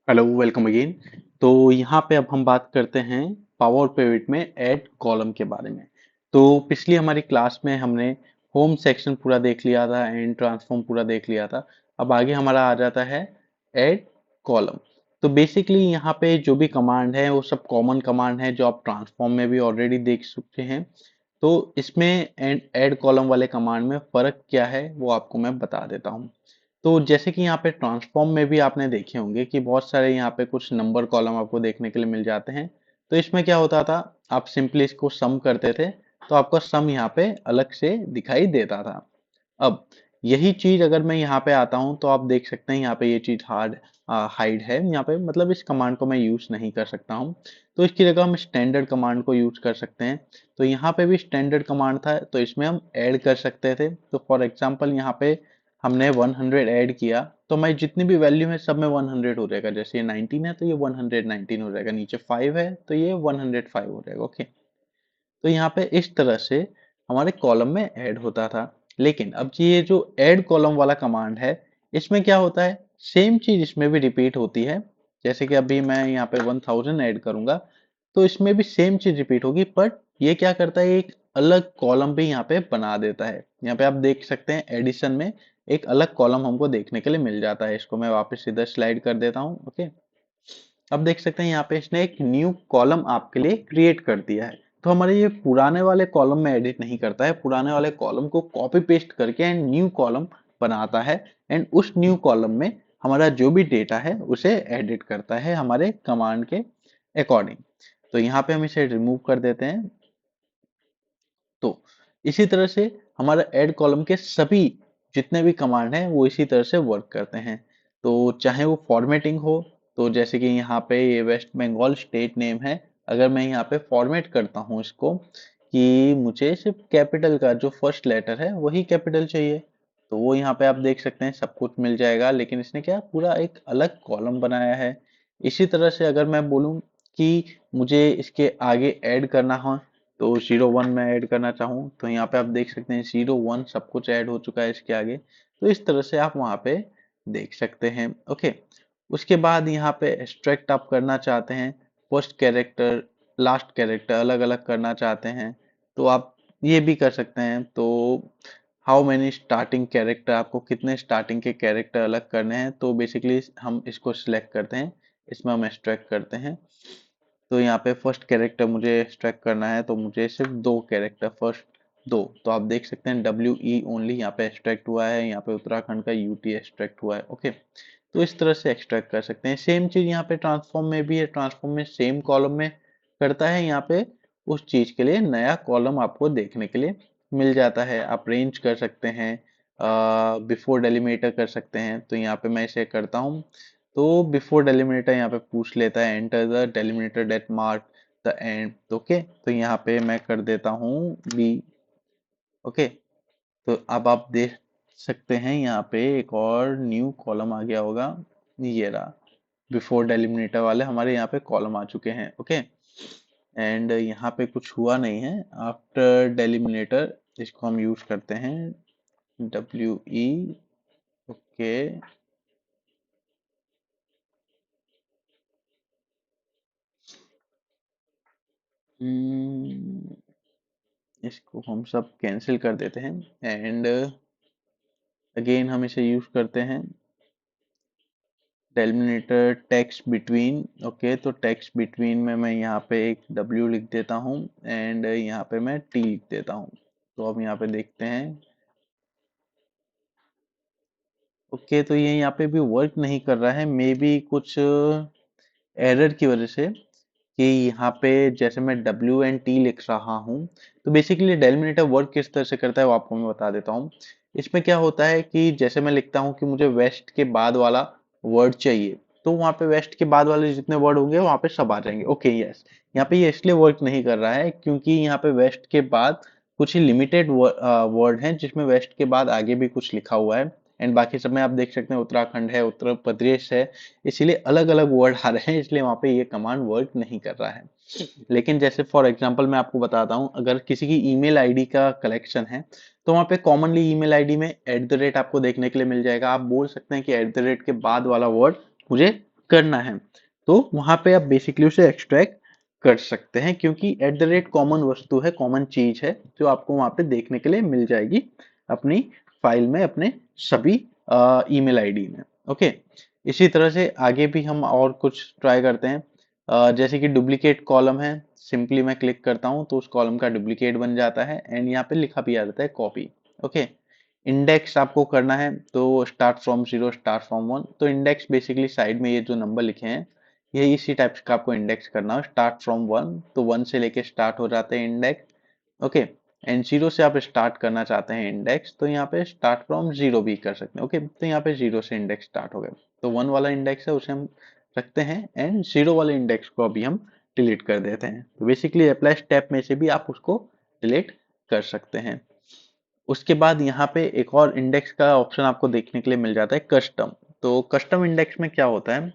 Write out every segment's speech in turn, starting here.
Hello welcome again. तो यहाँ पे अब हम बात करते हैं पावर पिवट में ऐड कॉलम के बारे में। तो पिछली हमारी क्लास में हमने होम सेक्शन पूरा देख लिया था एंड ट्रांसफॉर्म पूरा देख लिया था। अब आगे हमारा आ जाता है ऐड कॉलम। तो बेसिकली यहाँ पे जो भी कमांड है वो सब कॉमन कमांड है जो आप ट्रांसफॉर्म में भी ऑलरेडी देख चुके हैं। तो इसमें एंड ऐड कॉलम वाले कमांड में फर्क क्या है वो आपको मैं बता देता हूँ। तो जैसे कि यहाँ पे ट्रांसफॉर्म में भी आपने देखे होंगे कि बहुत सारे यहाँ पे कुछ नंबर कॉलम आपको देखने के लिए मिल जाते हैं। तो इसमें क्या होता था, आप सिंपली इसको सम करते थे तो आपका सम यहाँ पे अलग से दिखाई देता था। अब यही चीज अगर मैं यहाँ पे आता हूँ तो आप देख सकते हैं यहाँ पे ये चीज हाइड है, यहाँ पे मतलब इस कमांड को मैं यूज नहीं कर सकता हूँ। तो इसकी जगह हम स्टैंडर्ड कमांड को यूज कर सकते हैं। तो यहाँ पे भी स्टैंडर्ड कमांड था तो इसमें हम ऐड कर सकते थे। तो फॉर एग्जाम्पल यहाँ पे हमने 100 ऐड किया तो मैं जितनी भी वैल्यू है सब में 100 हो जाएगा। जैसे ये 19 है तो ये 119 हो जाएगा, नीचे 5 है तो ये 105 हो जाएगा। ओके, तो यहाँ पे इस तरह से हमारे कॉलम में ऐड होता था। लेकिन अब ये जो ऐड कॉलम वाला कमांड है इसमें क्या होता है, सेम चीज इसमें भी रिपीट होती है। जैसे कि अभी मैं यहाँ पे 1000 ऐड करूंगा तो इसमें भी सेम चीज रिपीट होगी, बट ये क्या करता है, एक अलग कॉलम भी यहाँ पे बना देता है। यहाँ पे आप देख सकते हैं एडिशन में एक अलग कॉलम हमको देखने के लिए मिल जाता है। इसको मैं वापस इधर स्लाइड कर देता हूँ। ओके, अब देख सकते हैं यहाँ पे इसने एक न्यू कॉलम आपके लिए क्रिएट कर दिया है। तो हमारे ये पुराने वाले कॉलम में एडिट नहीं करता है, पुराने वाले कॉलम को कॉपी पेस्ट करके एंड न्यू कॉलम बनाता है एंड उस न्यू कॉलम में हमारा जो भी डेटा है उसे एडिट करता है हमारे कमांड के अकॉर्डिंग। तो यहाँ पे हम इसे रिमूव कर देते हैं। तो इसी तरह से हमारा ऐड कॉलम के सभी जितने भी कमांड हैं वो इसी तरह से वर्क करते हैं। तो चाहे वो फॉर्मेटिंग हो, तो जैसे कि यहाँ पे ये वेस्ट बंगाल स्टेट नेम है, अगर मैं यहाँ पे फॉर्मेट करता हूँ इसको कि मुझे सिर्फ कैपिटल का जो फर्स्ट लेटर है वही कैपिटल चाहिए, तो वो यहाँ पे आप देख सकते हैं सब कुछ मिल जाएगा। लेकिन इसने क्या पूरा एक अलग कॉलम बनाया है। इसी तरह से अगर मैं बोलूँ कि मुझे इसके आगे ऐड करना हो, तो 01 में ऐड करना चाहूँ तो यहाँ पे आप देख सकते हैं 01 सब कुछ ऐड हो चुका है इसके आगे। तो इस तरह से आप वहाँ पे देख सकते हैं। ओके, उसके बाद यहाँ पे एक्सट्रैक्ट आप करना चाहते हैं, फर्स्ट कैरेक्टर लास्ट कैरेक्टर अलग अलग करना चाहते हैं तो आप ये भी कर सकते हैं। तो हाउ मैनी स्टार्टिंग कैरेक्टर, आपको कितने स्टार्टिंग के कैरेक्टर अलग करने हैं, तो बेसिकली हम इसको सिलेक्ट करते हैं, इसमें हम एक्सट्रैक्ट करते हैं। तो यहाँ पे फर्स्ट कैरेक्टर मुझे एक्सट्रैक्ट करना है तो मुझे सिर्फ दो कैरेक्टर फर्स्ट दो, तो आप देख सकते हैं WE ओनली यहाँ पे एक्सट्रैक्ट हुआ है, यहाँ पे उत्तराखंड का UT एक्सट्रैक्ट हुआ है। ओके, तो इस तरह से एक्सट्रैक्ट कर सकते हैं। सेम चीज यहाँ पे ट्रांसफॉर्म में भी है, ट्रांसफॉर्म में सेम कॉलम में करता है, यहाँ पे उस चीज के लिए नया कॉलम आपको देखने के लिए मिल जाता है। आप रेंज कर सकते हैं, बिफोर डेलीमीटर कर सकते हैं। तो यहाँ पे मैं इसे करता हूँ तो बिफोर डेलिमिनेटर यहाँ पे पूछ लेता है enter the delimiter date mark the end. Okay, तो यहाँ पे मैं कर देता हूँ बी। ओके, तो अब आप देख सकते हैं यहाँ पे एक और न्यू कॉलम आ गया होगा, ये रहा। बिफोर डेलिमिनेटर वाले हमारे यहाँ पे कॉलम आ चुके हैं। ओके, एंड यहाँ पे कुछ हुआ नहीं है। आफ्टर डेलिमिनेटर इसको हम यूज करते हैं WE। ओके, इसको हम सब कैंसिल कर देते हैं एंड अगेन हम इसे यूज करते हैं डेलिमिनेटर टेक्स्ट बिटवीन। ओके, तो टेक्स्ट बिटवीन में मैं यहाँ पे एक W लिख देता हूँ एंड यहाँ पे मैं T लिख देता हूँ। तो अब यहाँ पे देखते हैं। ओके, तो ये यहाँ पे भी वर्क नहीं कर रहा है, मे बी कुछ एरर की वजह से कि यहाँ पे जैसे मैं W एंड T लिख रहा हूँ। तो बेसिकली डेलिमिनेटर वर्क किस तरह से करता है वो आपको मैं बता देता हूँ। इसमें क्या होता है कि जैसे मैं लिखता हूँ कि मुझे वेस्ट के बाद वाला वर्ड चाहिए, तो वहाँ पे वेस्ट के बाद वाले जितने वर्ड होंगे वहाँ पे सब आ जाएंगे। ओके यस, यहाँ पे ये इसलिए वर्क नहीं कर रहा है क्योंकि यहाँ पे वेस्ट के बाद कुछ ही लिमिटेड वर्ड हैं जिसमें वेस्ट के बाद आगे भी कुछ लिखा हुआ है एंड बाकी सब में आप देख सकते हैं उत्तराखंड है, उत्तर प्रदेश है, इसीलिए अलग अलग वर्ड आ रहे हैं, इसलिए वहां पे ये कमांड वर्क नहीं कर रहा है। लेकिन जैसे फॉर एग्जांपल मैं आपको बताता हूँ, अगर किसी की ईमेल आईडी का कलेक्शन है तो वहां पे कॉमनली ईमेल आईडी में @ आपको देखने के लिए मिल जाएगा। आप बोल सकते हैं कि @ के बाद वाला वर्ड मुझे करना है तो वहां पे आप बेसिकली उसे एक्सट्रैक्ट कर सकते हैं, क्योंकि एट द रेट कॉमन वस्तु है, कॉमन चीज है जो आपको वहां पे देखने के लिए मिल जाएगी अपनी फाइल में, अपने सभी ईमेल आईडी में। ओके, इसी तरह से आगे भी हम और कुछ ट्राई करते हैं। जैसे कि डुप्लीकेट कॉलम है, सिंपली मैं क्लिक करता हूँ तो उस कॉलम का डुप्लीकेट बन जाता है एंड यहाँ पे लिखा भी आ जाता है कॉपी। ओके, इंडेक्स आपको करना है तो start from zero, start from one. तो इंडेक्स बेसिकली साइड में ये जो नंबर लिखे हैं ये इसी टाइप का आपको इंडेक्स करना है। स्टार्ट फ्रॉम वन, तो वन से लेके स्टार्ट हो जाते हैं इंडेक्स। ओके, एंड जीरो से आप स्टार्ट करना चाहते हैं इंडेक्स तो यहाँ पे स्टार्ट फ्रॉम जीरो भी कर सकते हैं। ओके, तो यहाँ पे जीरो से इंडेक्स स्टार्ट हो गए, तो वन वाला इंडेक्स है उसे हम रखते हैं एंड जीरो वाले इंडेक्स को अभी हम डिलीट कर देते हैं। तो बेसिकली अप्लाई स्टेप में से भी आप उसको डिलीट कर सकते हैं। उसके बाद यहाँ पे एक और इंडेक्स का ऑप्शन आपको देखने के लिए मिल जाता है, कस्टम। तो कस्टम इंडेक्स में क्या होता है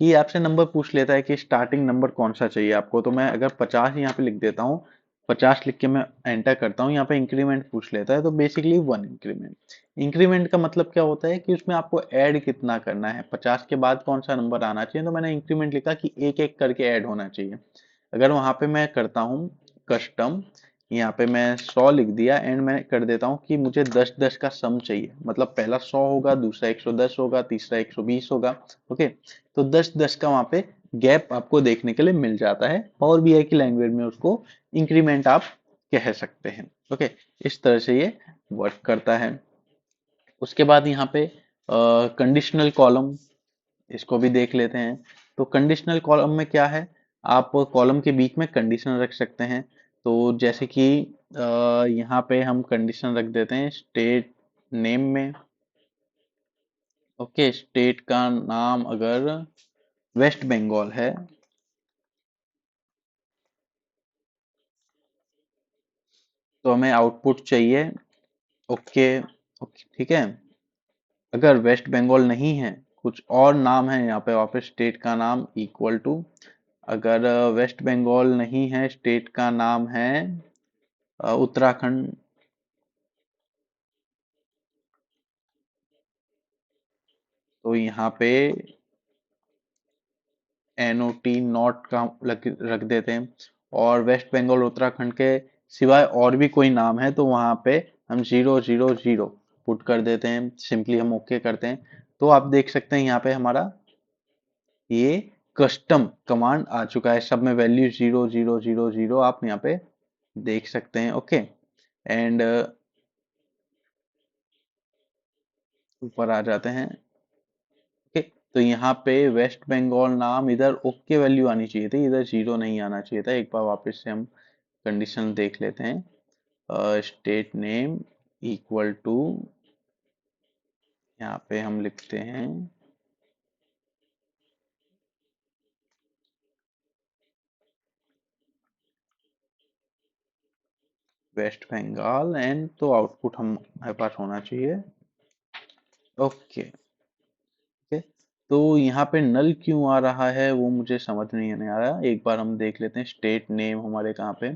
कि आपसे नंबर पूछ लेता है कि स्टार्टिंग नंबर कौन सा चाहिए आपको। तो मैं अगर 50 यहाँ पे लिख देता हूँ, 50 लिख के मैं एंटर करता हूँ, यहाँ पे इंक्रीमेंट पूछ लेता है तो बेसिकली वन इंक्रीमेंट। इंक्रीमेंट का मतलब क्या होता है कि उसमें आपको ऐड कितना करना है, 50 के बाद कौन सा नंबर आना चाहिए। तो मैंने इंक्रीमेंट लिखा कि एक एक करके ऐड होना चाहिए। अगर वहां पे मैं करता हूँ कस्टम, यहाँ पे मैं 100 लिख दिया एंड मैं कर देता हूँ कि मुझे 10-10 का सम चाहिए, मतलब पहला 100 होगा, दूसरा 110 होगा, तीसरा 120 होगा। ओके, तो 10-10 का वहां पे गैप आपको देखने के लिए मिल जाता है। और भी है कि लैंग्वेज में उसको इंक्रीमेंट आप कह सकते हैं। ओके, इस तरह से ये वर्क करता है। उसके बाद यहाँ पे कंडीशनल कॉलम, इसको भी देख लेते हैं। तो कंडीशनल कॉलम में क्या है, आप कॉलम के बीच में कंडीशन रख सकते हैं। तो जैसे कि यहाँ पे हम कंडीशन रख देते हैं स्टेट नेम में। ओके, स्टेट का नाम अगर वेस्ट बंगाल है तो हमें आउटपुट चाहिए ओके। ओके, ठीक है। अगर वेस्ट बंगाल नहीं है, कुछ और नाम है यहाँ पे वापस स्टेट का नाम इक्वल टू, अगर वेस्ट बंगाल नहीं है, स्टेट का नाम है उत्तराखंड, तो यहाँ पे NOT नॉट का रख देते हैं। और वेस्ट बंगाल उत्तराखंड के सिवाय और भी कोई नाम है तो वहां पे हम 000 पुट कर देते हैं। सिंपली हम ओके करते हैं तो आप देख सकते हैं यहाँ पे हमारा ये कस्टम कमांड आ चुका है। सब में वैल्यू 000 आप यहाँ पे देख सकते हैं। ओके, एंड ऊपर आ जाते हैं। ओके, तो यहाँ पे वेस्ट बंगाल नाम इधर ओके वैल्यू आनी चाहिए थी, इधर जीरो नहीं आना चाहिए था। एक बार वापस से हम कंडीशन देख लेते हैं। स्टेट नेम इक्वल टू, यहाँ पे हम लिखते हैं वेस्ट बंगाल एंड, तो आउटपुट हमारे पास होना चाहिए ओके। ओके, तो यहाँ पे नल क्यों आ रहा है वो मुझे समझ नहीं आ रहा। एक बार हम देख लेते हैं स्टेट नेम हमारे कहाँ पे।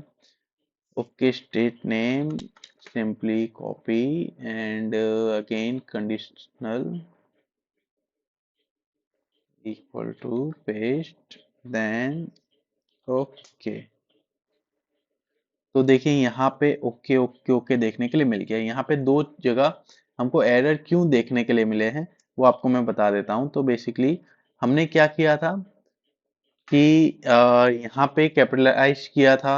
Okay, state name simply copy and again conditional equal to paste then okay. तो देखिए यहाँ पे ओके ओके ओके देखने के लिए मिल गया। यहाँ पे दो जगह हमको एरर क्यों देखने के लिए मिले हैं वो आपको मैं बता देता हूँ। तो बेसिकली हमने क्या किया था कि यहाँ पे कैपिटलाइज किया था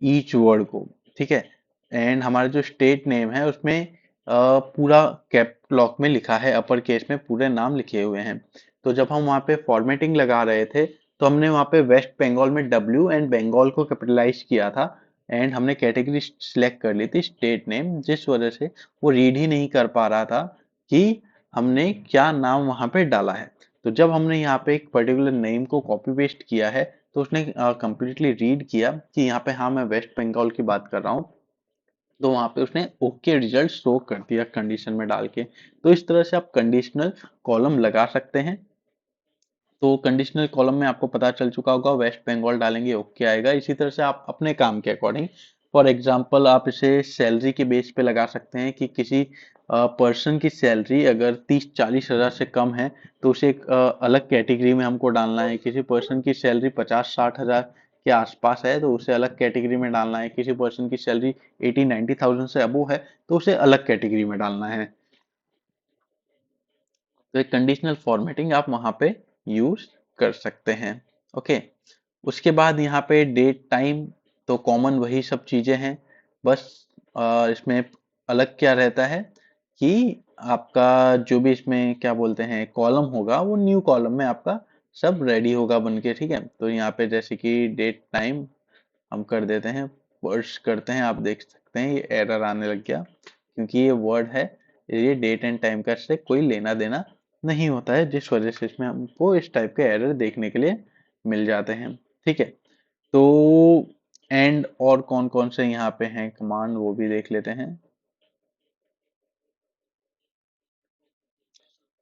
ईच वर्ड को, ठीक है। एंड हमारा जो स्टेट नेम है उसमें पूरा कैप लॉक में लिखा है, अपर केस में पूरे नाम लिखे हुए हैं। तो जब हम वहाँ पे फॉर्मेटिंग लगा रहे थे तो हमने वहाँ पे वेस्ट बंगाल में W एंड बंगाल को कैपिटलाइज किया था एंड हमने कैटेगरी सिलेक्ट कर ली थी स्टेट नेम, जिस वजह से वो रीड ही नहीं कर पा रहा था कि हमने क्या नाम वहाँ पे डाला है। तो जब हमने यहाँ पे एक पर्टिकुलर नेम को कॉपी पेस्ट किया है तो उसने कंप्लीटली रीड किया कि यहाँ पे हाँ मैं वेस्ट बंगाल की बात कर रहा हूँ, तो वहां पे उसने ओके रिजल्ट शो कर दिया कंडीशन में डाल के। तो इस तरह से आप कंडीशनल कॉलम लगा सकते हैं। तो कंडीशनल कॉलम में आपको पता चल चुका होगा, वेस्ट बंगाल डालेंगे ओके आएगा। इसी तरह से आप अपने काम के अकॉर्डिंग, फॉर एग्जांपल आप इसे सैलरी के बेस पे लगा सकते हैं कि किसी पर्सन की सैलरी अगर 30-40 हज़ार से कम है तो उसे एक अलग कैटेगरी में हमको डालना है। किसी पर्सन की सैलरी 50-60 हज़ार के आसपास है तो उसे अलग कैटेगरी में डालना है। किसी पर्सन की सैलरी 80-90 थाउजेंड से अबो है तो उसे अलग कैटेगरी में डालना है। तो एक कंडीशनल फॉर्मेटिंग आप वहां पे यूज कर सकते हैं। ओके, उसके बाद यहाँ पे डेट टाइम तो कॉमन वही सब चीजें हैं। बस इसमें अलग क्या रहता है कि आपका जो भी इसमें क्या बोलते हैं कॉलम होगा वो न्यू कॉलम में आपका सब रेडी होगा बन के। ठीक है, तो यहाँ पे जैसे कि डेट टाइम हम कर देते हैं, वर्ड्स करते हैं, आप देख सकते हैं ये एरर आने लग गया क्योंकि ये वर्ड है, ये डेट एंड टाइम का से कोई लेना देना नहीं होता है, जिस वजह से इसमें हमको इस टाइप के एरर देखने के लिए मिल जाते हैं। ठीक है, तो एंड और कौन कौन से यहाँ पे हैं कमांड वो भी देख लेते हैं।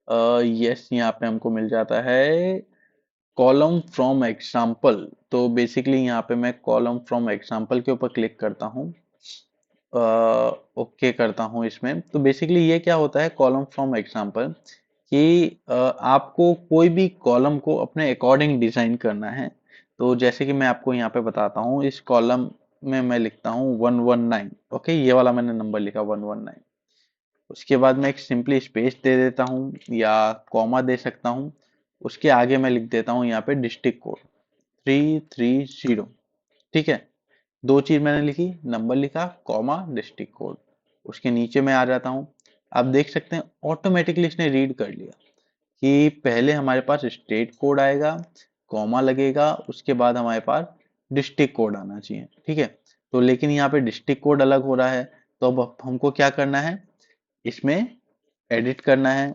यस, यहाँ पे हमको मिल जाता है कॉलम फ्रॉम एग्जाम्पल। तो बेसिकली यहाँ पे मैं कॉलम फ्रॉम एग्जाम्पल के ऊपर क्लिक करता हूँ, ओके करता हूँ इसमें। तो बेसिकली ये क्या होता है कॉलम फ्रॉम एग्जाम्पल कि आपको कोई भी कॉलम को अपने अकॉर्डिंग डिजाइन करना है। तो जैसे कि मैं आपको यहाँ पे बताता हूँ, इस कॉलम में मैं लिखता हूँ 119। ओके, ये वाला मैंने नंबर लिखा 119। उसके बाद मैं एक सिंपली स्पेस दे देता हूँ या कॉमा दे सकता हूँ। उसके आगे मैं लिख देता हूँ यहाँ पे डिस्ट्रिक्ट कोड 330। ठीक है, दो चीज मैंने लिखी, नंबर लिखा कॉमा डिस्ट्रिक्ट कोड। उसके नीचे मैं आ जाता हूँ। आप देख सकते हैं ऑटोमेटिकली इसने रीड कर लिया कि पहले हमारे पास स्टेट कोड आएगा, कॉमा लगेगा, उसके बाद हमारे पास डिस्ट्रिक्ट कोड आना चाहिए। ठीक है, तो लेकिन यहाँ पे डिस्ट्रिक्ट कोड अलग हो रहा है, तो अब हमको क्या करना है, इसमें एडिट करना है।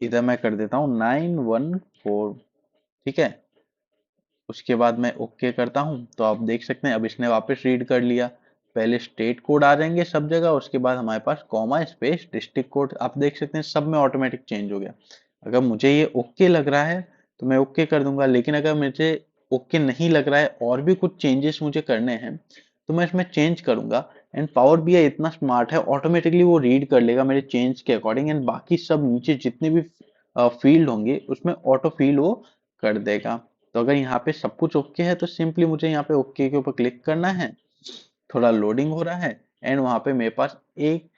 इधर मैं कर देता हूँ 914। ठीक है, उसके बाद मैं ओके करता हूँ तो आप देख सकते हैं अब इसने वापस रीड कर लिया। पहले स्टेट कोड आ जाएंगे सब जगह, उसके बाद हमारे पास कॉमा स्पेस डिस्ट्रिक्ट कोड, आप देख सकते हैं सब में ऑटोमेटिक चेंज हो गया। अगर मुझे ये ओके लग रहा है तो मैं ओके कर दूंगा, लेकिन अगर मुझे ओके नहीं लग रहा है और भी कुछ चेंजेस मुझे करने हैं तो मैं इसमें चेंज करूंगा। एंड पावर बीआई इतना स्मार्ट है, ऑटोमेटिकली वो रीड कर लेगा मेरे चेंज के अकॉर्डिंग, एंड बाकी सब नीचे जितने भी फील्ड होंगे उसमें ऑटो फील वो कर देगा। तो अगर यहाँ पे सब कुछ ओके है तो सिंपली मुझे यहाँ पे ओके के ऊपर क्लिक करना है। थोड़ा लोडिंग हो रहा है एंड वहाँ पे मेरे पास एक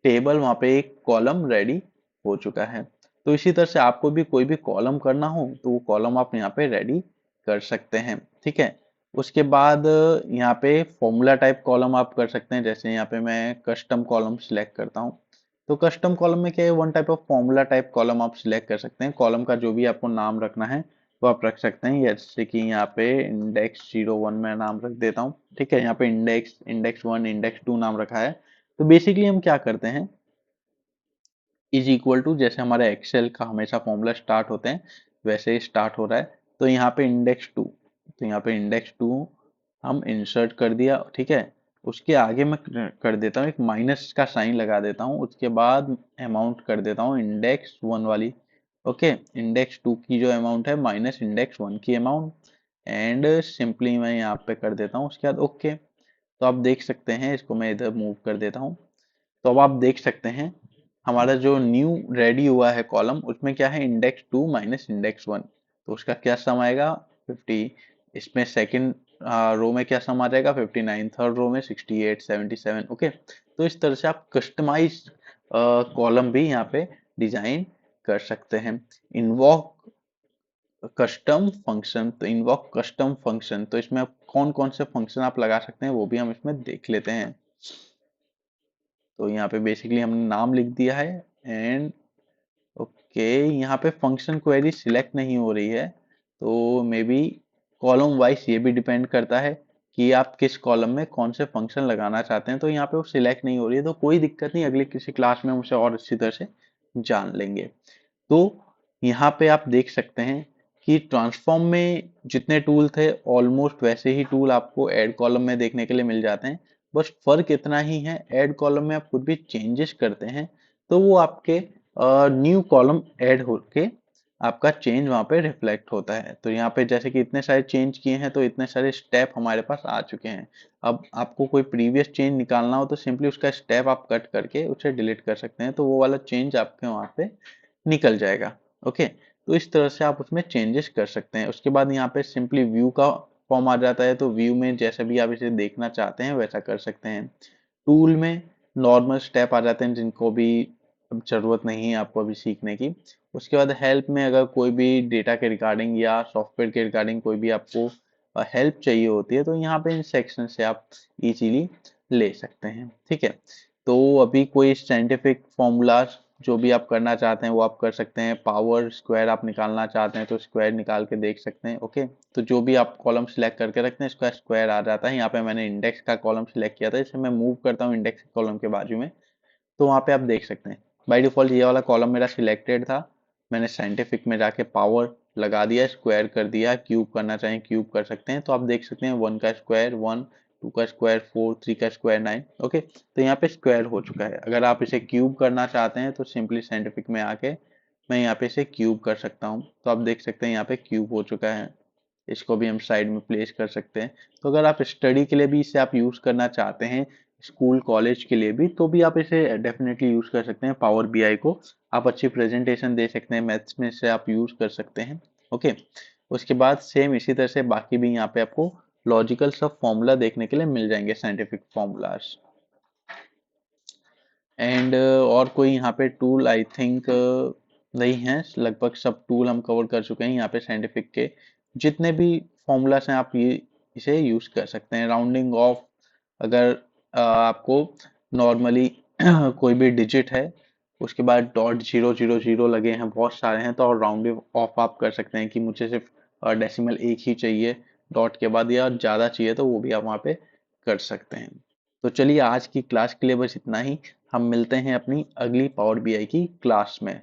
टेबल, वहाँ पे एक कॉलम रेडी हो चुका है। तो इसी तरह से आपको भी कोई भी कॉलम करना हो तो वो कॉलम आप यहाँ पे रेडी कर सकते हैं। ठीक है, उसके बाद यहाँ पे फॉर्मूला टाइप कॉलम आप कर सकते हैं। जैसे यहाँ पे मैं कस्टम कॉलम सिलेक्ट करता हूँ, तो कस्टम कॉलम में क्या है, one type of formula type column आप सिलेक्ट कर सकते हैं। कॉलम का जो भी आपको नाम रखना है तो आप रख सकते हैं, जैसे कि यहाँ पे इंडेक्स 01 में नाम रख देता हूँ। ठीक है, यहाँ पे इंडेक्स 1 इंडेक्स 2 नाम रखा है। तो बेसिकली हम क्या करते हैं, इज इक्वल टू, जैसे हमारे एक्सेल का हमेशा फॉर्मूला स्टार्ट होते हैं वैसे ही स्टार्ट हो रहा है। तो यहाँ पे इंडेक्स 2, तो यहाँ पे इंडेक्स 2 हम इंसर्ट कर दिया। ठीक है, उसके आगे मैं कर देता हूँ एक माइनस का साइन लगा देता हूँ, उसके बाद अमाउंट कर देता हूँ इंडेक्स 1 वाली। ओके, इंडेक्स 2 की जो अमाउंट है माइनस इंडेक्स 1 की अमाउंट, एंड सिंपली मैं यहाँ पे कर देता हूँ उसके बाद ओके। तो आप देख सकते हैं, इसको मैं इधर मूव कर देता हूँ। तो अब आप देख सकते हैं हमारा जो न्यू रेडी हुआ है कॉलम, उसमें क्या है इंडेक्स 2 माइनस इंडेक्स 1, तो उसका क्या सम आएगा 50। इसमें सेकंड रो में क्या सम आ जाएगा 59, थर्ड रो में 68 77। ओके, तो इस तरह से आप कस्टमाइज कॉलम भी यहाँ पे डिजाइन कर सकते हैं। इन्वोक कस्टम फंक्शन, तो इन्वोक कस्टम फंक्शन, तो इसमें कौन कौन से फंक्शन आप लगा सकते हैं वो भी हम इसमें देख लेते हैं। तो यहाँ पे बेसिकली हमने नाम लिख दिया है एंड ओके, यहाँ पे फंक्शन क्वेरी सिलेक्ट नहीं हो रही है, तो मे बी कॉलम वाइज ये भी डिपेंड करता है कि आप किस कॉलम में कौन से फंक्शन लगाना चाहते हैं। तो यहाँ पे वो सिलेक्ट नहीं हो रही है, तो कोई दिक्कत नहीं, अगले किसी क्लास में हम उसे और अच्छी तरह से जान लेंगे। तो यहाँ पे आप देख सकते हैं कि ट्रांसफॉर्म में जितने टूल थे ऑलमोस्ट वैसे ही टूल आपको ऐड कॉलम में देखने के लिए मिल जाते हैं। बस फर्क इतना ही है, ऐड कॉलम में आप कुछ भी चेंजेस करते हैं तो वो आपके न्यू कॉलम ऐड होके आपका चेंज वहाँ पे रिफ्लेक्ट होता है। तो यहाँ पे जैसे कि इतने सारे चेंज किए हैं तो इतने सारे स्टेप हमारे पास आ चुके हैं। अब आपको कोई प्रीवियस चेंज निकालना हो तो सिंपली उसका स्टेप आप कट करके उसे डिलीट कर सकते हैं, तो वो वाला चेंज आपके वहाँ पे निकल जाएगा। ओके, तो इस तरह से आप उसमें चेंजेस कर सकते हैं। उसके बाद यहाँ पे सिंपली व्यू का फॉर्म आ जाता है, तो व्यू में जैसे भी आप इसे देखना चाहते हैं वैसा कर सकते हैं। टूल में नॉर्मल स्टेप आ जाते हैं जिनको भी अब जरूरत नहीं है आपको अभी सीखने की। उसके बाद हेल्प में अगर कोई भी डेटा के रिगार्डिंग या सॉफ्टवेयर के रिगार्डिंग कोई भी आपको हेल्प चाहिए होती है तो यहाँ पे इन सेक्शन से आप इजीली ले सकते हैं। ठीक है, तो अभी कोई साइंटिफिक फॉर्मूलाज जो भी आप करना चाहते हैं वो आप कर सकते हैं। पावर स्क्वायर आप निकालना चाहते हैं तो स्क्वायर निकाल के देख सकते हैं। ओके, तो जो भी आप कॉलम सिलेक्ट करके रखते हैं इसका स्क्वायर आ जाता है। यहाँ पे मैंने इंडेक्स का कॉलम सिलेक्ट किया था, इसे मैं मूव करता हूँ इंडेक्स कॉलम के बाजू में, तो वहाँ पे आप देख सकते हैं बाय डिफॉल्ट ये वाला कॉलम मेरा सिलेक्टेड था। मैंने साइंटिफिक में जाके पावर लगा दिया, स्क्वायर कर दिया, क्यूब करना चाहें क्यूब कर सकते हैं। तो आप देख सकते हैं 1 का स्क्वायर 1, 2 का स्क्वायर 4, 3 का स्क्वायर 9। ओके, तो यहाँ पे स्क्वायर हो चुका है। अगर आप इसे क्यूब करना चाहते हैं तो सिंपली साइंटिफिक में आके मैं यहाँ पे इसे क्यूब कर सकता हूँ। तो आप देख सकते हैं यहाँ पे क्यूब हो चुका है। इसको भी हम साइड में प्लेस कर सकते हैं। तो अगर आप स्टडी के लिए भी इसे आप यूज करना चाहते हैं, स्कूल कॉलेज के लिए भी, तो भी आप इसे डेफिनेटली यूज कर सकते हैं। पावर बीआई को आप अच्छी प्रेजेंटेशन दे सकते हैं, मैथ्स में से आप यूज कर सकते हैं। ओके, उसके बाद सेम इसी तरह से बाकी भी यहाँ पे आपको लॉजिकल सब फॉर्मूला देखने के लिए मिल जाएंगे, साइंटिफिक फॉर्मूलाज। एंड और कोई यहाँ पे टूल आई थिंक नहीं है, लगभग सब टूल हम कवर कर चुके हैं। यहाँ पे साइंटिफिक के जितने भी फॉर्मूलाज हैं आप ये इसे यूज कर सकते हैं। राउंडिंग ऑफ, अगर आपको नॉर्मली कोई भी डिजिट है उसके बाद डॉट 000 लगे हैं, बहुत सारे हैं, तो और राउंडिंग ऑफ आप कर सकते हैं कि मुझे सिर्फ डेसिमल एक ही चाहिए डॉट के बाद, या ज़्यादा चाहिए तो वो भी आप वहाँ पे कर सकते हैं। तो चलिए आज की क्लास के लिए बस इतना ही। हम मिलते हैं अपनी अगली पावर बीआई की क्लास में।